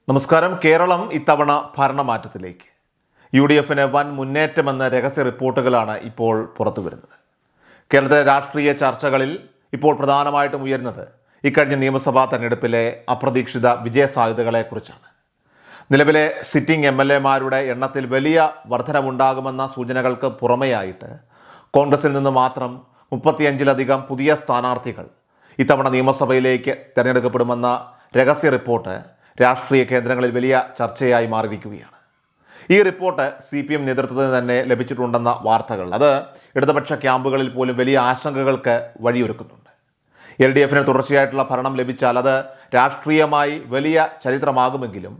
നമസ്കാരം. കേരളം ഇത്തവണ ഭരണമാറ്റത്തിലേക്ക്. UDFന് വൻ മുന്നേറ്റമെന്ന രഹസ്യ റിപ്പോർട്ടുകളാണ് ഇപ്പോൾ പുറത്തു വരുന്നത്. കേരളത്തിലെ രാഷ്ട്രീയ ചർച്ചകളിൽ ഇപ്പോൾ പ്രധാനമായിട്ടും ഉയരുന്നത് ഇക്കഴിഞ്ഞ നിയമസഭാ തെരഞ്ഞെടുപ്പിലെ അപ്രതീക്ഷിത വിജയസാധ്യതകളെക്കുറിച്ചാണ്. നിലവിലെ സിറ്റിംഗ് MLAമാരുടെ എണ്ണത്തിൽ വലിയ വർധനവുണ്ടാകുമെന്ന സൂചനകൾക്ക് പുറമെയായിട്ട് കോൺഗ്രസിൽ നിന്ന് മാത്രം 35ലധികം പുതിയ സ്ഥാനാർത്ഥികൾ ഇത്തവണ നിയമസഭയിലേക്ക് തിരഞ്ഞെടുക്കപ്പെടുമെന്ന രഹസ്യ റിപ്പോർട്ട് രാഷ്ട്രീയ കേന്ദ്രങ്ങളിൽ വലിയ ചർച്ചയായി മാറിയിരിക്കുകയാണ്. ഈ റിപ്പോർട്ട് CPM നേതൃത്വത്തിന് തന്നെ ലഭിച്ചിട്ടുണ്ടെന്ന വാർത്തകൾ അത് ഇടതുപക്ഷ ക്യാമ്പുകളിൽ പോലും വലിയ ആശങ്കകൾക്ക് വഴിയൊരുക്കുന്നുണ്ട്. LDFന് തുടർച്ചയായിട്ടുള്ള ഭരണം ലഭിച്ചാൽ അത് രാഷ്ട്രീയമായി വലിയ ചരിത്രമാകുമെങ്കിലും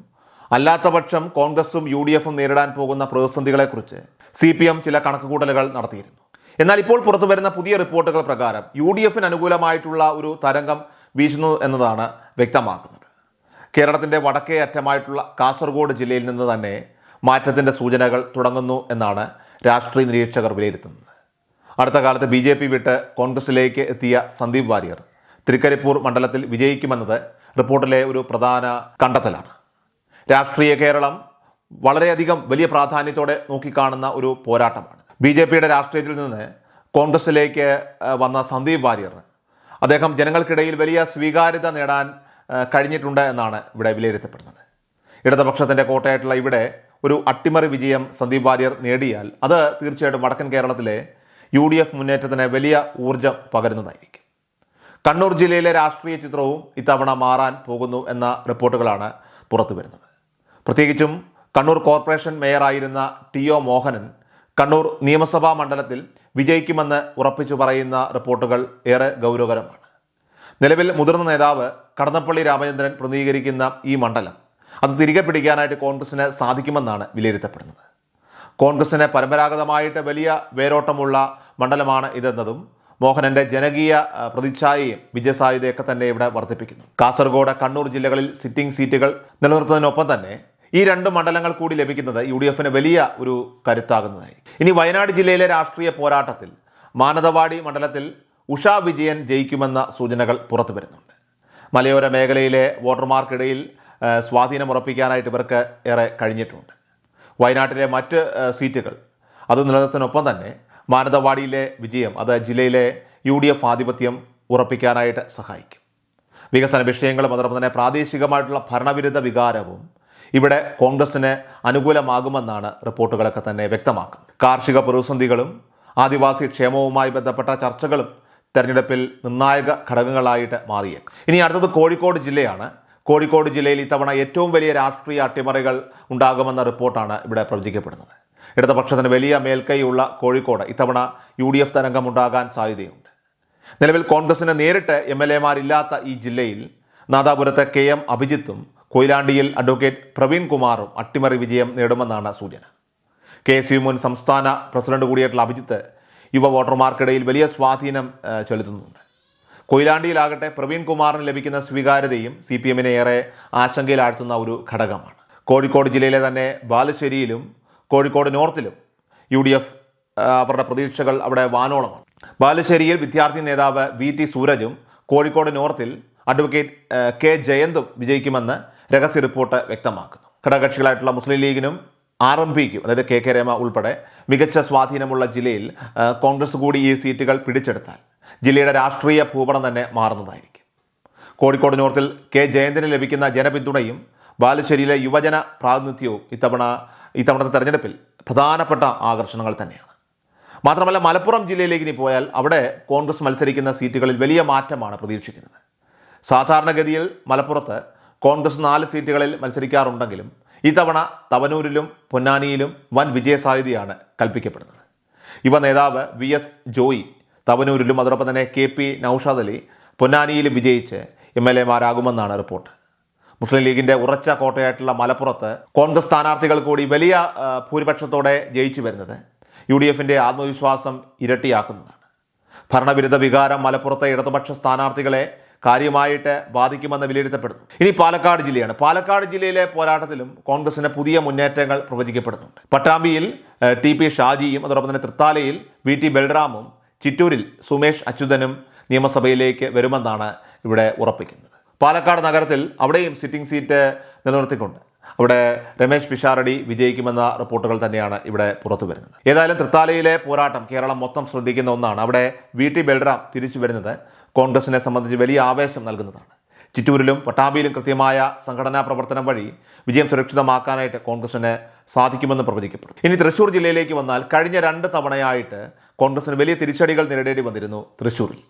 അല്ലാത്തപക്ഷം കോൺഗ്രസും UDFും നേരിടാൻ പോകുന്ന പ്രതിസന്ധികളെക്കുറിച്ച് CPM ചില കണക്കുകൂട്ടലുകൾ നടത്തിയിരുന്നു. എന്നാൽ ഇപ്പോൾ പുറത്തു വരുന്ന പുതിയ റിപ്പോർട്ടുകൾ പ്രകാരം UDFന് അനുകൂലമായിട്ടുള്ള ഒരു തരംഗം വീശുന്നു എന്നതാണ് വ്യക്തമാക്കുന്നത്. കേരളത്തിൻ്റെ വടക്കേ അറ്റമായിട്ടുള്ള കാസർഗോഡ് ജില്ലയിൽ നിന്ന് തന്നെ മാറ്റത്തിൻ്റെ സൂചനകൾ തുടങ്ങുന്നു എന്നാണ് രാഷ്ട്രീയ നിരീക്ഷകർ വിലയിരുത്തുന്നത്. അടുത്ത കാലത്ത് BJP വിട്ട് കോൺഗ്രസിലേക്ക് എത്തിയ സന്ദീപ് വാര്യർ തൃക്കരിപ്പൂർ മണ്ഡലത്തിൽ വിജയിക്കുമെന്നത് റിപ്പോർട്ടിലെ ഒരു പ്രധാന കണ്ടെത്തലാണ്. രാഷ്ട്രീയ കേരളം വളരെയധികം വലിയ പ്രാധാന്യത്തോടെ നോക്കിക്കാണുന്ന ഒരു പോരാട്ടമാണ്. BJPയുടെ രാഷ്ട്രീയത്തിൽ നിന്ന് കോൺഗ്രസിലേക്ക് വന്ന സന്ദീപ് വാര്യർ അദ്ദേഹം ജനങ്ങൾക്കിടയിൽ വലിയ സ്വീകാര്യത നേടാൻ കഴിഞ്ഞിട്ടുണ്ട് എന്നാണ് ഇവിടെ വിലയിരുത്തപ്പെടുന്നത്. ഇടതുപക്ഷത്തിൻ്റെ കോട്ടയായിട്ടുള്ള ഇവിടെ ഒരു അട്ടിമറി വിജയം സന്ദീപ് വാര്യർ നേടിയാൽ അത് തീർച്ചയായിട്ടും വടക്കൻ കേരളത്തിലെ UDF മുന്നേറ്റത്തിന് വലിയ ഊർജം പകരുന്നതായിരിക്കും. കണ്ണൂർ ജില്ലയിലെ രാഷ്ട്രീയ ചിത്രവും ഇത്തവണ മാറാൻ പോകുന്നു എന്ന റിപ്പോർട്ടുകളാണ് പുറത്തു വരുന്നത്. പ്രത്യേകിച്ചും കണ്ണൂർ കോർപ്പറേഷൻ മേയറായിരുന്ന TO മോഹനൻ കണ്ണൂർ നിയമസഭാ മണ്ഡലത്തിൽ വിജയിക്കുമെന്ന് ഉറപ്പിച്ചു പറയുന്ന റിപ്പോർട്ടുകൾ ഏറെ ഗൗരവകരമാണ്. നിലവിൽ മുതിർന്ന നേതാവ് കടന്നപ്പള്ളി രാമചന്ദ്രൻ പ്രതിനിധീകരിക്കുന്ന ഈ മണ്ഡലം അത് തിരികെ പിടിക്കാനായിട്ട് കോൺഗ്രസിന് സാധിക്കുമെന്നാണ് വിലയിരുത്തപ്പെടുന്നത്. കോൺഗ്രസിന് പരമ്പരാഗതമായിട്ട് വലിയ വേരോട്ടമുള്ള മണ്ഡലമാണ് ഇതെന്നതും മോഹനൻ്റെ ജനകീയ പ്രതിച്ഛായയും വിജയസാധ്യതയൊക്കെ തന്നെ ഇവിടെ വർദ്ധിപ്പിക്കുന്നു. കാസർഗോഡ്, കണ്ണൂർ ജില്ലകളിൽ സിറ്റിംഗ് സീറ്റുകൾ നിലനിർത്തുന്നതിനൊപ്പം തന്നെ ഈ രണ്ട് മണ്ഡലങ്ങൾ കൂടി ലഭിക്കുന്നത് UDFന് വലിയ ഒരു കരുത്താകുന്നതായിരിക്കും. ഇനി വയനാട് ജില്ലയിലെ രാഷ്ട്രീയ പോരാട്ടത്തിൽ മാനന്തവാടി മണ്ഡലത്തിൽ ഉഷ വിജയൻ ജയിക്കുമെന്ന സൂചനകൾ പുറത്തു വരുന്നുണ്ട്. മലയോര മേഖലയിലെ വോട്ടർമാർക്കിടയിൽ സ്വാധീനമുറപ്പിക്കാനായിട്ട് ഇവർക്ക് ഏറെ കഴിഞ്ഞിട്ടുണ്ട്. വയനാട്ടിലെ മറ്റ് സീറ്റുകൾ അത് നിലനിർത്തുന്നതിനൊപ്പം തന്നെ മാനന്തവാടിയിലെ വിജയം അത് ജില്ലയിലെ UDF ആധിപത്യം ഉറപ്പിക്കാനായിട്ട് സഹായിക്കും. വികസന വിഷയങ്ങളും അതോടൊപ്പം തന്നെ പ്രാദേശികമായിട്ടുള്ള ഭരണവിരുദ്ധ വികാരവും ഇവിടെ കോൺഗ്രസിന് അനുകൂലമാകുമെന്നാണ് റിപ്പോർട്ടുകളൊക്കെ തന്നെ വ്യക്തമാക്കുന്നത്. കാർഷിക പ്രതിസന്ധികളും ആദിവാസി ക്ഷേമവുമായി ബന്ധപ്പെട്ട ചർച്ചകളും തെരഞ്ഞെടുപ്പിൽ നിർണായക ഘടകങ്ങളായിട്ട് മാറിയേക്കും. ഇനി അടുത്തത് കോഴിക്കോട് ജില്ലയാണ്. കോഴിക്കോട് ജില്ലയിൽ ഇത്തവണ ഏറ്റവും വലിയ രാഷ്ട്രീയ അട്ടിമറികൾ ഉണ്ടാകുമെന്ന റിപ്പോർട്ടാണ് ഇവിടെ പ്രവചിക്കപ്പെടുന്നത്. ഇടതുപക്ഷത്തിന് വലിയ മേൽക്കൈയുള്ള കോഴിക്കോട് ഇത്തവണ UDF തരംഗമുണ്ടാകാൻ സാധ്യതയുണ്ട്. നിലവിൽ കോൺഗ്രസിന് നേരിട്ട് MLAമാരില്ലാത്ത ഈ ജില്ലയിൽ നാദാപുരത്ത് KM അഭിജിത്തും കൊയിലാണ്ടിയിൽ അഡ്വക്കേറ്റ് പ്രവീൺ കുമാറും അട്ടിമറി വിജയം നേടുമെന്നാണ് സൂചന. KSU മുൻ സംസ്ഥാന പ്രസിഡന്റ് കൂടിയായിട്ടുള്ള അഭിജിത്ത് യുവ വോട്ടർമാർക്കിടയിൽ വലിയ സ്വാധീനം ചെലുത്തുന്നുണ്ട്. കൊയിലാണ്ടിയിലാകട്ടെ പ്രവീൺ കുമാറിന് ലഭിക്കുന്ന സ്വീകാര്യതയും CPMനെ ഏറെ ആശങ്കയിലാഴ്ത്തുന്ന ഒരു ഘടകമാണ്. കോഴിക്കോട് ജില്ലയിലെ തന്നെ ബാലുശ്ശേരിയിലും കോഴിക്കോട് നോർത്തിലും UDF അവരുടെ പ്രതീക്ഷകൾ അവിടെ വാനോളമാണ്. ബാലുശ്ശേരിയിൽ വിദ്യാർത്ഥി നേതാവ് VT സൂരജും കോഴിക്കോട് നോർത്തിൽ അഡ്വക്കേറ്റ് K ജയന്തും വിജയിക്കുമെന്ന് രഹസ്യ റിപ്പോർട്ട് വ്യക്തമാക്കുന്നു. ഘടകകക്ഷികളായിട്ടുള്ള മുസ്ലിം ലീഗിനും RMPക്കും അതായത് KK രമ ഉൾപ്പെടെ മികച്ച സ്വാധീനമുള്ള ജില്ലയിൽ കോൺഗ്രസ് കൂടി ഈ സീറ്റുകൾ പിടിച്ചെടുത്താൽ ജില്ലയുടെ രാഷ്ട്രീയ ഭൂപടം തന്നെ മാറുന്നതായിരിക്കും. കോഴിക്കോട് നോർത്തിൽ K ജയന്തിന് ലഭിക്കുന്ന ജനപിന്തുണയും ബാലുശ്ശേരിയിലെ യുവജന പ്രാതിനിധ്യവും ഇത്തവണത്തെ തെരഞ്ഞെടുപ്പിൽ പ്രധാനപ്പെട്ട ആകർഷണങ്ങൾ തന്നെയാണ്. മാത്രമല്ല മലപ്പുറം ജില്ലയിലേക്ക് ഇനി പോയാൽ അവിടെ കോൺഗ്രസ് മത്സരിക്കുന്ന സീറ്റുകളിൽ വലിയ മാറ്റമാണ് പ്രതീക്ഷിക്കുന്നത്. സാധാരണഗതിയിൽ മലപ്പുറത്ത് കോൺഗ്രസ് 4 സീറ്റുകളിൽ മത്സരിക്കാറുണ്ടെങ്കിലും ഇത്തവണ തവനൂരിലും പൊന്നാനിയിലും വൻ വിജയസാധ്യതയാണ് കൽപ്പിക്കപ്പെടുന്നത്. യുവ നേതാവ് VS ജോയി തവനൂരിലും അതോടൊപ്പം തന്നെ KP നൌഷാദ് അലി പൊന്നാനിയിലും വിജയിച്ച് MLAമാരാകുമെന്നാണ് റിപ്പോർട്ട്. മുസ്ലിം ലീഗിൻ്റെ ഉറച്ച കോട്ടയായിട്ടുള്ള മലപ്പുറത്ത് കോൺഗ്രസ് സ്ഥാനാർത്ഥികൾ കൂടി വലിയ ഭൂരിപക്ഷത്തോടെ ജയിച്ചു വരുന്നത് UDFൻ്റെ ആത്മവിശ്വാസം ഇരട്ടിയാക്കുന്നതാണ്. ഭരണവിരുദ്ധ വികാരം മലപ്പുറത്തെ ഇടതുപക്ഷ സ്ഥാനാർത്ഥികളെ കാര്യമായിട്ട് ബാധിക്കുമെന്ന് വിലയിരുത്തപ്പെടുന്നു. ഇനി പാലക്കാട് ജില്ലയാണ്. പാലക്കാട് ജില്ലയിലെ പോരാട്ടത്തിലും കോൺഗ്രസിന് പുതിയ മുന്നേറ്റങ്ങൾ പ്രവചിക്കപ്പെടുന്നുണ്ട്. പട്ടാമ്പിയിൽ TP ഷാജിയും അതോടൊപ്പം തന്നെ തൃത്താലയിൽ VT ബൽറാമും ചിറ്റൂരിൽ സുമേഷ് അച്യുതനും നിയമസഭയിലേക്ക് വരുമെന്നാണ് ഇവിടെ ഉറപ്പിക്കുന്നത്. പാലക്കാട് നഗരത്തിൽ അവിടെയും സിറ്റിംഗ് സീറ്റ് നിലനിർത്തിക്കൊണ്ട് അവിടെ രമേശ് പിഷാരടി വിജയിക്കുമെന്ന റിപ്പോർട്ടുകൾ തന്നെയാണ് ഇവിടെ പുറത്തു വരുന്നത്. ഏതായാലും തൃത്താലയിലെ പോരാട്ടം കേരളം മൊത്തം ശ്രദ്ധിക്കുന്ന ഒന്നാണ്. അവിടെ VT ബൽറാം തിരിച്ചു വരുന്നത് കോൺഗ്രസിനെ സംബന്ധിച്ച് വലിയ ആവേശം നൽകുന്നതാണ്. ചിറ്റൂരിലും പട്ടാമ്പിയിലും കൃത്യമായ സംഘടനാ പ്രവർത്തനം വഴി വിജയം സുരക്ഷിതമാക്കാനായിട്ട് കോൺഗ്രസിന് സാധിക്കുമെന്ന് പ്രവചിക്കപ്പെടും. ഇനി തൃശ്ശൂർ ജില്ലയിലേക്ക് വന്നാൽ കഴിഞ്ഞ 2 തവണയായിട്ട് കോൺഗ്രസിന് വലിയ തിരിച്ചടികൾ നേരിടേണ്ടി വന്നിരുന്നു തൃശ്ശൂരിൽ.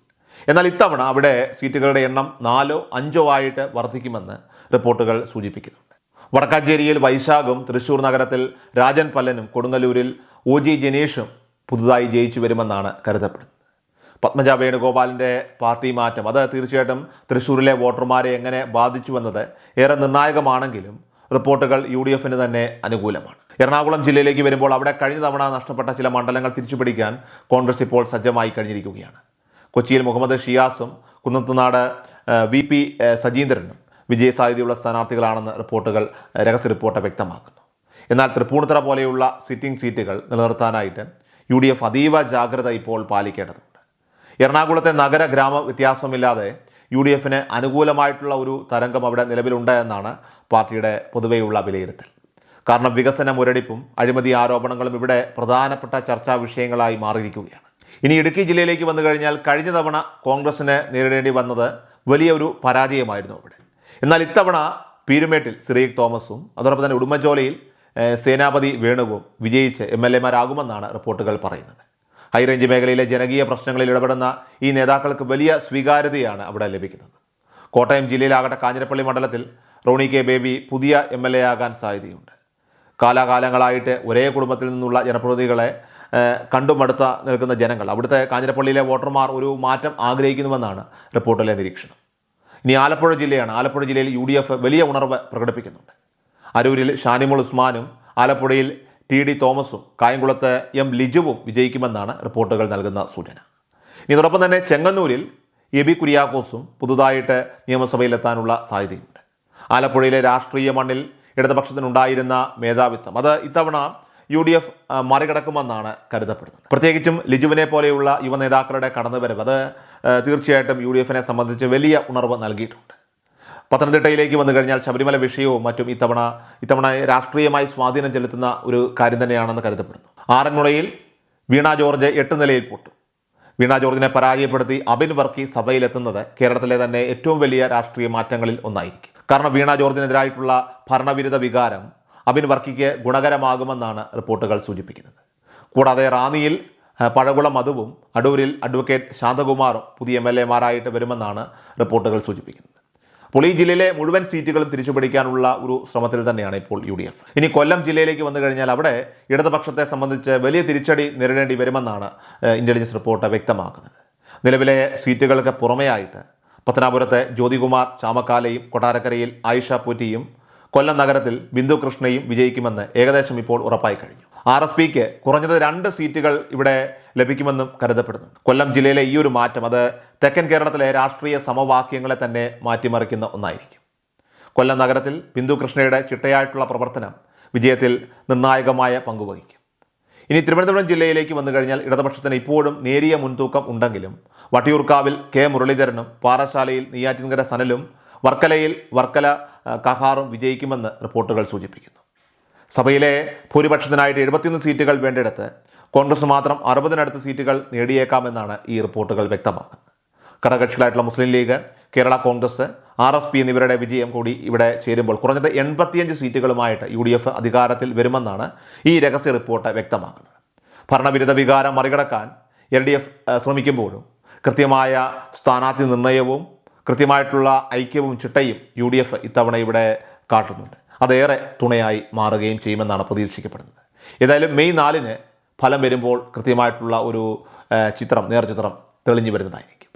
എന്നാൽ ഇത്തവണ അവിടെ സീറ്റുകളുടെ എണ്ണം 4ഓ 5ഓ ആയിട്ട് വർദ്ധിക്കുമെന്ന് റിപ്പോർട്ടുകൾ സൂചിപ്പിക്കുന്നുണ്ട്. വടക്കാഞ്ചേരിയിൽ വൈശാഖും തൃശ്ശൂർ നഗരത്തിൽ രാജൻ പല്ലനും കൊടുങ്ങല്ലൂരിൽ OG ജനീഷും പുതുതായി ജയിച്ചു വരുമെന്നാണ് കരുതപ്പെടുന്നത്. പത്മജ വേണുഗോപാലിൻ്റെ പാർട്ടി മാറ്റം അത് തീർച്ചയായിട്ടും തൃശ്ശൂരിലെ വോട്ടർമാരെ എങ്ങനെ ബാധിച്ചുവെന്നത് ഏറെ നിർണായകമാണെങ്കിലും റിപ്പോർട്ടുകൾ UDFന് തന്നെ അനുകൂലമാണ്. എറണാകുളം ജില്ലയിലേക്ക് വരുമ്പോൾ അവിടെ കഴിഞ്ഞ തവണ നഷ്ടപ്പെട്ട ചില മണ്ഡലങ്ങൾ തിരിച്ചുപിടിക്കാൻ കോൺഗ്രസ് ഇപ്പോൾ സജ്ജമായി കഴിഞ്ഞിരിക്കുകയാണ്. കൊച്ചിയിൽ മുഹമ്മദ് ഷിയാസും കുന്നത്തുനാട് VP സജീന്ദ്രനും വിജയസാധ്യതയുള്ള സ്ഥാനാർത്ഥികളാണെന്ന് രഹസ്യ റിപ്പോർട്ട് വ്യക്തമാക്കുന്നു. എന്നാൽ തൃപ്പൂണിത്തുറ പോലെയുള്ള സിറ്റിംഗ് സീറ്റുകൾ നിലനിർത്താനായിട്ട് UDF അതീവ ജാഗ്രത ഇപ്പോൾ പാലിക്കേണ്ടതുണ്ട്. എറണാകുളത്തെ നഗര ഗ്രാമ വ്യത്യാസമില്ലാതെ UDFന് അനുകൂലമായിട്ടുള്ള ഒരു തരംഗം അവിടെ നിലവിലുണ്ട് എന്നാണ് പാർട്ടിയുടെ പൊതുവെയുള്ള വിലയിരുത്തൽ. കാരണം വികസന മുരടിപ്പും അഴിമതി ആരോപണങ്ങളും ഇവിടെ പ്രധാനപ്പെട്ട ചർച്ചാ വിഷയങ്ങളായി മാറിയിരിക്കുകയാണ്. ഇനി ഇടുക്കി ജില്ലയിലേക്ക് വന്നു കഴിഞ്ഞാൽ കഴിഞ്ഞ തവണ കോൺഗ്രസിന് നേരിടേണ്ടി വന്നത് വലിയൊരു പരാജയമായിരുന്നു അവിടെ. എന്നാൽ ഇത്തവണ പീരുമേട്ടിൽ സിറിയക് തോമസും അതോടൊപ്പം തന്നെ ഉടുമ്പൻചോലയിൽ സേനാപതി വേണുവും വിജയിച്ച് MLAമാരാകുമെന്നാണ് റിപ്പോർട്ടുകൾ പറയുന്നത്. ഹൈറേഞ്ച് മേഖലയിലെ ജനകീയ പ്രശ്നങ്ങളിൽ ഇടപെടുന്ന ഈ നേതാക്കൾക്ക് വലിയ സ്വീകാര്യതയാണ് അവിടെ ലഭിക്കുന്നത്. കോട്ടയം ജില്ലയിലാകട്ടെ കാഞ്ഞിരപ്പള്ളി മണ്ഡലത്തിൽ റോണി കെ ബേബി പുതിയ MLA ആകാൻ സാധ്യതയുണ്ട്. കാലാകാലങ്ങളായിട്ട് ഒരേ കുടുംബത്തിൽ നിന്നുള്ള ജനപ്രതിനിധികളെ കണ്ടുമടുത്ത നിൽക്കുന്ന ജനങ്ങൾ അവിടുത്തെ കാഞ്ഞിരപ്പള്ളിയിലെ വോട്ടർമാർ ഒരു മാറ്റം ആഗ്രഹിക്കുന്നുവെന്നാണ് റിപ്പോർട്ടിലെ നിരീക്ഷണം. ഇനി ആലപ്പുഴ ജില്ലയാണ്. ആലപ്പുഴ ജില്ലയിൽ UDF വലിയ ഉണർവ് പ്രകടിപ്പിക്കുന്നുണ്ട്. അരൂരിൽ ഷാനിമോൾ ഉസ്മാനും ആലപ്പുഴയിൽ TD തോമസും കായംകുളത്ത് M ലിജുവും വിജയിക്കുമെന്നാണ് റിപ്പോർട്ടുകൾ നൽകുന്ന സൂചന. ഇതോടൊപ്പം തന്നെ ചെങ്ങന്നൂരിൽ AB കുര്യാക്കോസും പുതുതായിട്ട് നിയമസഭയിലെത്താനുള്ള സാധ്യതയുണ്ട്. ആലപ്പുഴയിലെ രാഷ്ട്രീയ മണ്ണിൽ ഇടതുപക്ഷത്തിനുണ്ടായിരുന്ന മേധാവിത്വം അത് ഇത്തവണ UDF മറികടക്കുമെന്നാണ് കരുതപ്പെടുന്നത്. പ്രത്യേകിച്ചും ലിജുവിനെ പോലെയുള്ള യുവ നേതാക്കളുടെ കടന്നുവരവ് അത് തീർച്ചയായിട്ടും UDFനെ സംബന്ധിച്ച് വലിയ ഉണർവ് നൽകിയിട്ടുണ്ട്. പത്തനംതിട്ടയിലേക്ക് വന്നു കഴിഞ്ഞാൽ ശബരിമല വിഷയവും മറ്റും ഇത്തവണ രാഷ്ട്രീയമായി സ്വാധീനം ചെലുത്തുന്ന ഒരു കാര്യം തന്നെയാണെന്ന് കരുതപ്പെടുന്നു. ആറന്മുളയിൽ വീണ ജോർജ് 8 നിലയിൽ പൊട്ടും. വീണ ജോർജിനെ പരാജയപ്പെടുത്തി അബിൻ വർക്കി സഭയിലെത്തുന്നത് കേരളത്തിലെ തന്നെ ഏറ്റവും വലിയ രാഷ്ട്രീയ മാറ്റങ്ങളിൽ ഒന്നായിരിക്കും. കാരണം വീണ ജോർജിനെതിരായിട്ടുള്ള ഭരണവിരുദ്ധ വികാരം അബിൻ വർക്കിക്ക് ഗുണകരമാകുമെന്നാണ് റിപ്പോർട്ടുകൾ സൂചിപ്പിക്കുന്നത്. കൂടാതെ റാന്നിയിൽ പഴകുളം മധുവും അടൂരിൽ അഡ്വക്കേറ്റ് ശാന്തകുമാറും പുതിയ MLAമാരായിട്ട് വരുമെന്നാണ് റിപ്പോർട്ടുകൾ സൂചിപ്പിക്കുന്നത്. അപ്പോൾ ഈ ജില്ലയിലെ മുഴുവൻ സീറ്റുകളും തിരിച്ചുപിടിക്കാനുള്ള ഒരു ശ്രമത്തിൽ തന്നെയാണ് ഇപ്പോൾ UDF. ഇനി കൊല്ലം ജില്ലയിലേക്ക് വന്നു കഴിഞ്ഞാൽ അവിടെ ഇടതുപക്ഷത്തെ സംബന്ധിച്ച് വലിയ തിരിച്ചടി നേരിടേണ്ടി വരുമെന്നാണ് ഇൻ്റലിജൻസ് റിപ്പോർട്ട് വ്യക്തമാക്കുന്നത്. നിലവിലെ സീറ്റുകൾക്ക് പുറമെയായിട്ട് പത്തനാപുരത്തെ ജ്യോതികുമാർ ചാമക്കാലയും കൊട്ടാരക്കരയിൽ ആയിഷ പൂറ്റിയും കൊല്ലം നഗരത്തിൽ ബിന്ദു കൃഷ്ണയും വിജയിക്കുമെന്ന് ഏകദേശം ഇപ്പോൾ ഉറപ്പായി കഴിഞ്ഞു. RSPക്ക് കുറഞ്ഞത് 2 സീറ്റുകൾ ഇവിടെ ലഭിക്കുമെന്നും കരുതപ്പെടുന്നുണ്ട്. കൊല്ലം ജില്ലയിലെ ഈ ഒരു മാറ്റം അത് തെക്കൻ കേരളത്തിലെ രാഷ്ട്രീയ സമവാക്യങ്ങളെ തന്നെ മാറ്റിമറിക്കുന്ന ഒന്നായിരിക്കും. കൊല്ലം നഗരത്തിൽ ബിന്ദു കൃഷ്ണയുടെ ചിട്ടയായിട്ടുള്ള പ്രവർത്തനം വിജയത്തിൽ നിർണായകമായ പങ്കുവഹിക്കും. ഇനി തിരുവനന്തപുരം ജില്ലയിലേക്ക് വന്നു കഴിഞ്ഞാൽ ഇടതുപക്ഷത്തിന് ഇപ്പോഴും നേരിയ മുൻതൂക്കം ഉണ്ടെങ്കിലും വട്ടിയൂർക്കാവിൽ K മുരളീധരനും പാറശാലയിൽ നെയ്യാറ്റിൻകര സനലും വർക്കല കഹാറും വിജയിക്കുമെന്ന് റിപ്പോർട്ടുകൾ സൂചിപ്പിക്കുന്നു. സഭയിലെ ഭൂരിപക്ഷത്തിനായിട്ട് 71 സീറ്റുകൾ വേണ്ടിടത്ത് കോൺഗ്രസ് മാത്രം 60-നടുത്ത് സീറ്റുകൾ നേടിയേക്കാമെന്നാണ് ഈ റിപ്പോർട്ടുകൾ വ്യക്തമാക്കുന്നത്. ഘടകകക്ഷികളായിട്ടുള്ള മുസ്ലിം ലീഗ്, കേരള കോൺഗ്രസ്, RSP എന്നിവരുടെ വിജയം കൂടി ഇവിടെ ചേരുമ്പോൾ കുറഞ്ഞത് 85 സീറ്റുകളുമായിട്ട് UDF അധികാരത്തിൽ വരുമെന്നാണ് ഈ രഹസ്യ റിപ്പോർട്ട് വ്യക്തമാക്കുന്നത്. ഭരണവിരുദ്ധ വികാരം മറികടക്കാൻ LDF ശ്രമിക്കുമ്പോഴും കൃത്യമായ സ്ഥാനാർത്ഥി നിർണയവും കൃത്യമായിട്ടുള്ള ഐക്യവും ചിട്ടയും UDF ഇത്തവണ ഇവിടെ കാട്ടുന്നുണ്ട്. അതേറെ തുണയായി മാറുകയും ചെയ്യുമെന്നാണ് പ്രതീക്ഷിക്കപ്പെടുന്നത്. ഏതായാലും മെയ് 4-ന് ഫലം വരുമ്പോൾ കൃത്യമായിട്ടുള്ള ഒരു നേർചിത്രം തെളിഞ്ഞു വരുന്നതായിരിക്കും.